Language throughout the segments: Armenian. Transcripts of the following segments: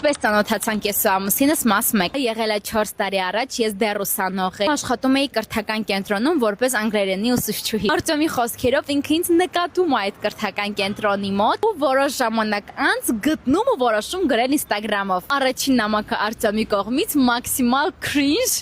Ինչպես ծանոթացանք ես ու ամուսինս մաս 1 եղել է 4 տարի առաջ, ես դեռ ուսանող եմ, աշխատում էի կրթական կենտրոնում որպես անգլերենի ուսուցչուհի։ Արտյոմի խոսքերով ինքը ինձ նկատում է այդ կրթական կենտրոնի մոտ ու որոշ ժամանակ անց գտնում ու որոշում գրել Instagram-ով։ Առաջին նամակը Արտյոմի կողմից մաքսիմալ cringe.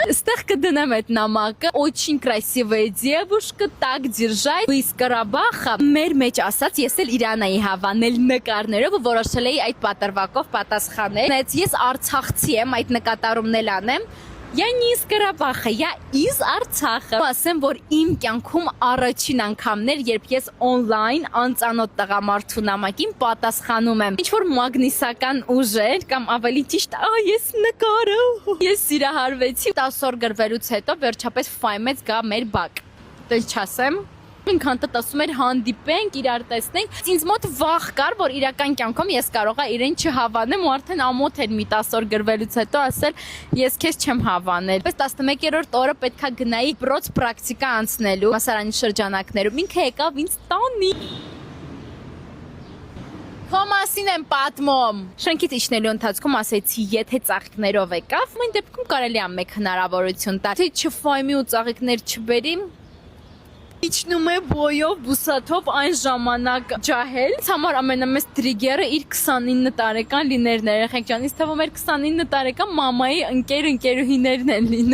Ստեղ կդնեմ այդ նամակը, очень красивая девушка, так держать, из Ղարաբաղը, մեր մեջ ասած, ես էլ Իրան էի հավանել նկարներով ու որոշել էի այդ պատրվակով պատասխանել։ Ես Արցախցի եմ, այդ նկատառումն էլ անեմ։ Я не из Ղարաբաղը, я из Արցախը։ Ասեմ, որ իմ կյանքում առաջին անգամն էր, երբ ես on-line անծանոթ տղամարդու նամակին պատասխանում եմ։ Ինչ որ մագնիսական ուժեր կամ ավելի ճիշտ, ես նկարը, ես սիրահարվեցի 10 օր գրվելուց հետո վերջապես ֆայմեց գա մեր բակ։ Դες չասեմ։ Ինքան տտասում էր հանդիպենք, իրար տեսնենք։ Ինձ մոտ վախ կար, որ իրական կյանքում ես կարողա իրեն չհավանեմ ու արդեն ամոթ էր մի 10 օր գրվելուց հետո ասել ես քեզ չեմ հավանել։ Պես 11-րդ օրը պետքա գնայի բրոց պրակտիկա անցնելու համալսարանի շրջանակներում։ Ինքը եկավ ինձ տանի։ Քո մասին եմ պատմում։ Շենքից իջնելու ընթացքում ասեցի, եթե ծաղիկներով եկավ, այն դեպքում կարելի է մեկ հնարավորություն տալ։ Թե չֆայմի ու ծաղիկներ չբերի, իջնում է բոյով, բուսաթով այն ժամանակ ջահել։ Համար ամենամեծ տրիգերը իր 29 տարեկան լիներն էր, երեխեք ջան, ինձ թվում էր 29 տարեկան մամայի ընկերուհիներն են լինում։